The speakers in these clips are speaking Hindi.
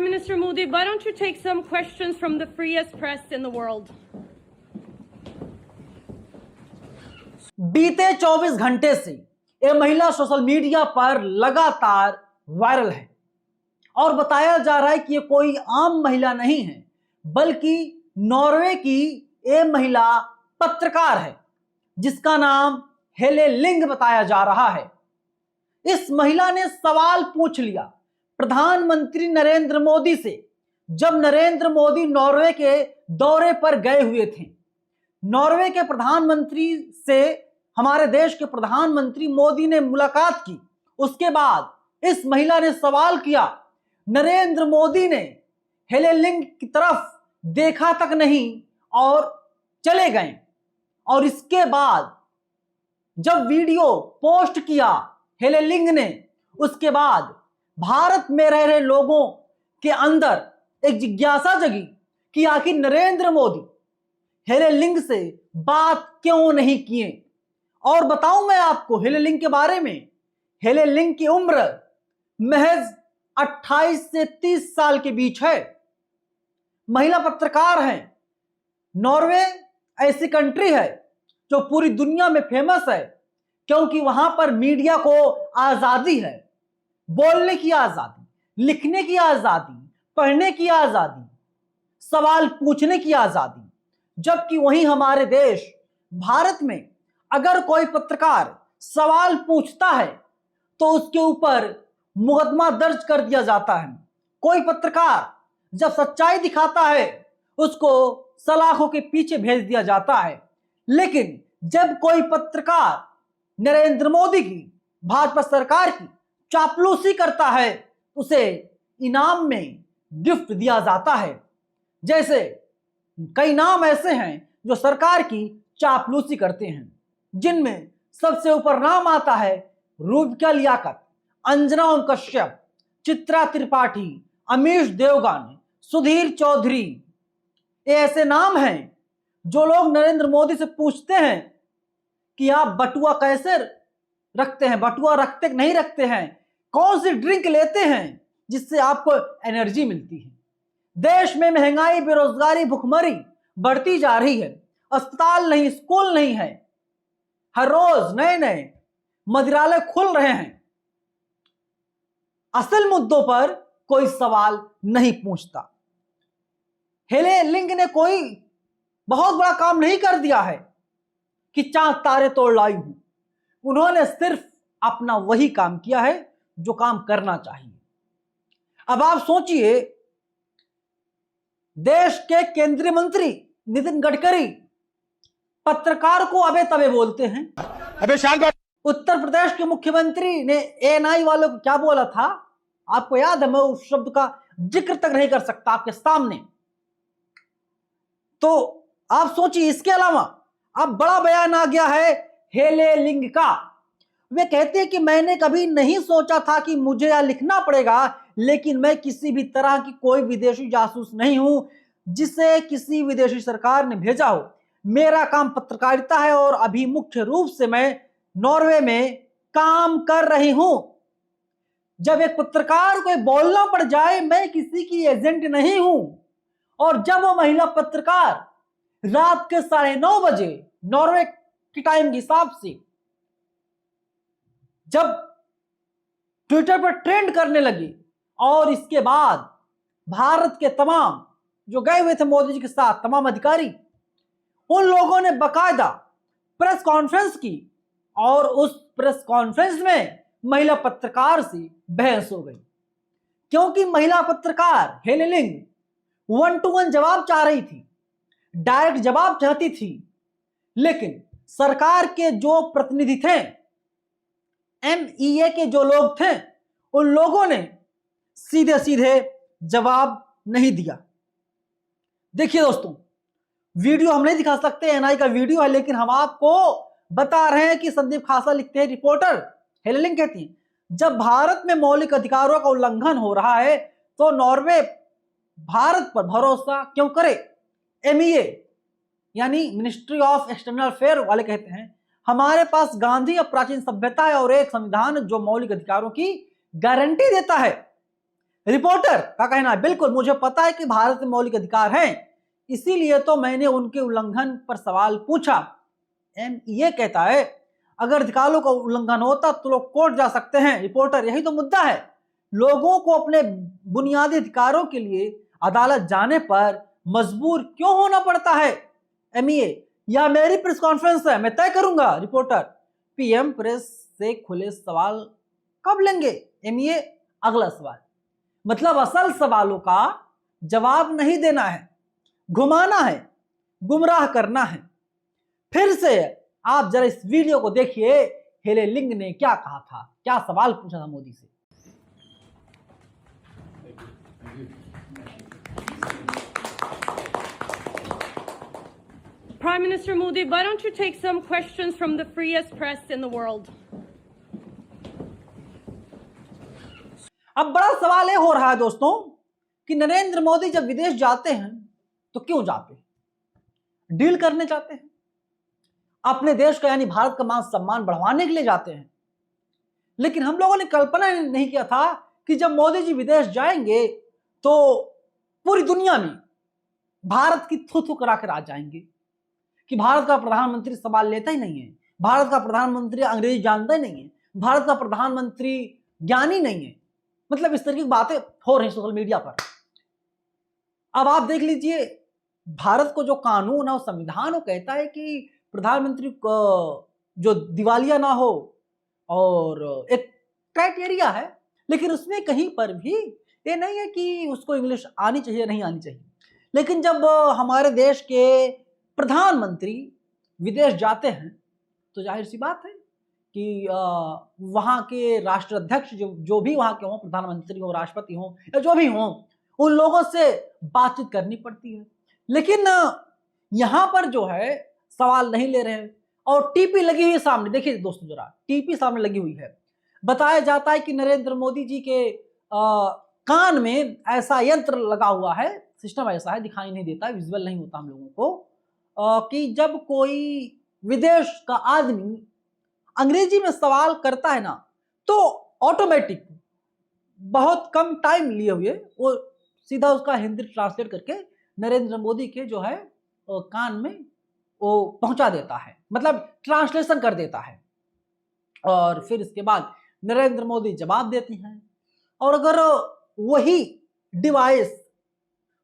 Prime Minister Modi, why don't you take some questions from the freest press in the world? बीते 24 घंटे से ये महिला सोशल मीडिया पर लगातार वायरल है और बताया जा रहा है कि ये कोई आम महिला नहीं है, बल्कि नॉर्वे की ये महिला पत्रकार है जिसका नाम हेले लिंग बताया जा रहा है। इस महिला ने सवाल पूछ लिया प्रधानमंत्री नरेंद्र मोदी से, जब नरेंद्र मोदी नॉर्वे के दौरे पर गए हुए थे। नॉर्वे के प्रधानमंत्री से हमारे देश के प्रधानमंत्री मोदी ने मुलाकात की। उसके बाद इस महिला ने सवाल किया, नरेंद्र मोदी ने हेले लिंग की तरफ देखा तक नहीं और चले गए। और इसके बाद जब वीडियो पोस्ट किया हेले लिंग ने, उसके बाद भारत में रह रहे लोगों के अंदर एक जिज्ञासा जगी कि आखिर नरेंद्र मोदी हेले लिंग से बात क्यों नहीं किए। और बताऊं मैं आपको हेले लिंग के बारे में, हेले लिंग की उम्र महज 28 से 30 साल के बीच है। महिला पत्रकार हैं। नॉर्वे ऐसी कंट्री है जो पूरी दुनिया में फेमस है क्योंकि वहां पर मीडिया को आजादी है, बोलने की आजादी, लिखने की आजादी, पढ़ने की आजादी, सवाल पूछने की आजादी। जबकि वहीं हमारे देश भारत में अगर कोई पत्रकार सवाल पूछता है तो उसके ऊपर मुकदमा दर्ज कर दिया जाता है। कोई पत्रकार जब सच्चाई दिखाता है उसको सलाखों के पीछे भेज दिया जाता है। लेकिन जब कोई पत्रकार नरेंद्र मोदी की, भाजपा सरकार की चापलूसी करता है, उसे इनाम में गिफ्ट दिया जाता है। जैसे कई नाम ऐसे हैं जो सरकार की चापलूसी करते हैं, जिनमें सबसे ऊपर नाम आता है रूबिका लियाकत, अंजना ओम कश्यप, चित्रा त्रिपाठी, अमीश देवगन, सुधीर चौधरी। ये ऐसे नाम हैं जो लोग नरेंद्र मोदी से पूछते हैं कि आप बटुआ कैसे रखते हैं, बटुआ रखते नहीं रखते हैं, कौन सी ड्रिंक लेते हैं जिससे आपको एनर्जी मिलती है। देश में महंगाई, बेरोजगारी, भुखमरी बढ़ती जा रही है, अस्पताल नहीं, स्कूल नहीं है, हर रोज नए नए मदिरालय खुल रहे हैं। असल मुद्दों पर कोई सवाल नहीं पूछता। हेले लिंग ने कोई बहुत बड़ा काम नहीं कर दिया है कि चांद तारे तोड़ लाई हूं। उन्होंने सिर्फ अपना वही काम किया है जो काम करना चाहिए। अब आप सोचिए, देश के केंद्रीय मंत्री नितिन गडकरी पत्रकार को अबे तबे बोलते हैं। अबे शांत बैठ। उत्तर प्रदेश के मुख्यमंत्री ने एएनआई वालों को क्या बोला था आपको याद है? मैं उस शब्द का जिक्र तक नहीं कर सकता आपके सामने। तो आप सोचिए, इसके अलावा अब बड़ा बयान आ गया है हेले लिंग का। वे कहते हैं कि मैंने कभी नहीं सोचा था कि मुझे यह लिखना पड़ेगा, लेकिन मैं किसी भी तरह की कोई विदेशी जासूस नहीं हूं जिसे किसी विदेशी सरकार ने भेजा हो। मेरा काम पत्रकारिता है और अभी मुख्य रूप से मैं नॉर्वे में काम कर रही हूं। जब एक पत्रकार को बोलना पड़ जाए, मैं किसी की एजेंट नहीं हूं। और जब वो महिला पत्रकार रात के 9:30 बजे नॉर्वे की टाइम के हिसाब से जब ट्विटर पर ट्रेंड करने लगी, और इसके बाद भारत के तमाम जो गए हुए थे मोदी जी के साथ तमाम अधिकारी, उन लोगों ने बकायदा प्रेस कॉन्फ्रेंस की और उस प्रेस कॉन्फ्रेंस में महिला पत्रकार से बहस हो गई। क्योंकि महिला पत्रकार हेले लिंग 1-to-1 जवाब चाह रही थी, डायरेक्ट जवाब चाहती थी, लेकिन सरकार के जो प्रतिनिधि थे, MEA के जो लोग थे, उन लोगों ने सीधे सीधे जवाब नहीं दिया। देखिए दोस्तों, वीडियो हम नहीं दिखा सकते, एनआई का वीडियो है, लेकिन हम आपको बता रहे हैं कि संदीप खासा लिखते हैं, रिपोर्टर हेले लिंग कहती हैं, जब भारत में मौलिक अधिकारों का उल्लंघन हो रहा है तो नॉर्वे भारत पर भरोसा क्यों करे। MEA यानी मिनिस्ट्री ऑफ एक्सटर्नल अफेयर वाले कहते हैं, हमारे पास गांधी और प्राचीन सभ्यता है और एक संविधान जो मौलिक अधिकारों की गारंटी देता है। रिपोर्टर का कहना है, बिल्कुल मुझे पता है कि भारत में मौलिक अधिकार हैं, इसीलिए तो मैंने उनके उल्लंघन पर सवाल पूछा। ये कहता है अगर अधिकारों का उल्लंघन होता तो लोग कोर्ट जा सकते हैं। रिपोर्टर, यही तो मुद्दा है, लोगों को अपने बुनियादी अधिकारों के लिए अदालत जाने पर मजबूर क्यों होना पड़ता है। एमईए, या मेरी प्रेस कॉन्फ्रेंस है, मैं तय करूंगा। रिपोर्टर, पीएम प्रेस से खुले सवाल कब लेंगे। एमईए, अगला सवाल, मतलब असल सवालों का जवाब नहीं देना है, घुमाना है, गुमराह करना है। फिर से आप जरा इस वीडियो को देखिए, हेले लिंग ने क्या कहा था, क्या सवाल पूछा था मोदी से। Prime Minister Modi, why don't you take some questions from the freest press in the world? अब बड़ा सवाल यह हो रहा है दोस्तों कि नरेंद्र मोदी जब विदेश जाते हैं तो क्यों जाते हैं? डील करने जाते हैं, अपने देश का यानी भारत का मान सम्मान बढ़वाने के लिए जाते हैं। लेकिन हम लोगों ने कल्पना नहीं किया था कि जब मोदी जी विदेश जाएंगे तो पूरी दुनिया में भारत की थू थू करा कर आ जाएंगे कि भारत का प्रधानमंत्री सवाल लेता ही नहीं है, भारत का प्रधानमंत्री अंग्रेजी जानता ही नहीं है, भारत का प्रधानमंत्री ज्ञानी नहीं है। मतलब इस तरह की बातें हो रही सोशल मीडिया पर। अब आप देख लीजिए, भारत को जो कानून है, संविधान, वो कहता है कि प्रधानमंत्री को जो दिवालिया ना हो, और एक क्राइटेरिया है, लेकिन उसमें कहीं पर भी ये नहीं है कि उसको इंग्लिश आनी चाहिए नहीं आनी चाहिए। लेकिन जब हमारे देश के प्रधानमंत्री विदेश जाते हैं तो जाहिर सी बात है कि वहाँ के राष्ट्राध्यक्ष जो भी वहाँ के हों, प्रधानमंत्री हो, राष्ट्रपति हो, या जो भी हों, उन लोगों से बातचीत करनी पड़ती है। लेकिन यहाँ पर जो है सवाल नहीं ले रहे हैं, और टीपी लगी हुई है सामने। देखिए दोस्तों, जरा टीपी सामने लगी हुई है। बताया जाता है कि नरेंद्र मोदी जी के कान में ऐसा यंत्र लगा हुआ है, सिस्टम ऐसा है, दिखाई नहीं देता, विजुअल नहीं होता हम लोगों को, कि जब कोई विदेश का आदमी अंग्रेजी में सवाल करता है ना, तो ऑटोमेटिक बहुत कम टाइम लिए हुए वो सीधा उसका हिंदी ट्रांसलेट करके नरेंद्र मोदी के जो है कान में वो पहुंचा देता है, मतलब ट्रांसलेशन कर देता है। और फिर इसके बाद नरेंद्र मोदी जवाब देती हैं। और अगर वही डिवाइस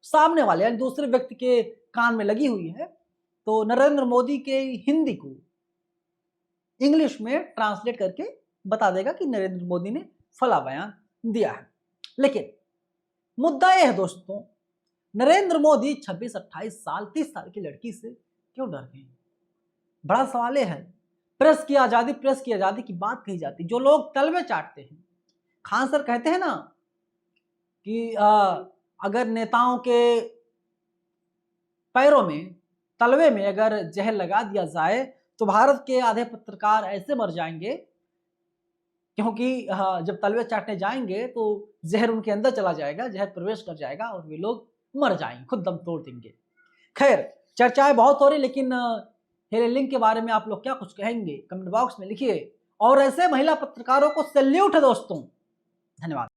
सामने वाले यानी दूसरे व्यक्ति के कान में लगी हुई है तो नरेंद्र मोदी के हिंदी को इंग्लिश में ट्रांसलेट करके बता देगा कि नरेंद्र मोदी ने फला बयान दिया है। लेकिन मुद्दा यह है दोस्तों, नरेंद्र मोदी 26-28 साल 30 साल की लड़की से क्यों डर गए? बड़ा सवाल यह है। प्रेस की आजादी की बात कही जाती, जो लोग तलवे चाटते हैं, खान सर कहते हैं ना कि अगर नेताओं के पैरों में, तलवे में अगर जहर लगा दिया जाए तो भारत के आधे पत्रकार ऐसे मर जाएंगे, क्योंकि जब तलवे चाटने जाएंगे तो जहर उनके अंदर चला जाएगा, जहर प्रवेश कर जाएगा और वे लोग मर जाएंगे, खुद दम तोड़ देंगे। खैर, चर्चाएं बहुत हो रही, लेकिन हेले लिंग के बारे में आप लोग क्या कुछ कहेंगे कमेंट बॉक्स में लिखिए। और ऐसे महिला पत्रकारों को सैल्यूट है दोस्तों। धन्यवाद।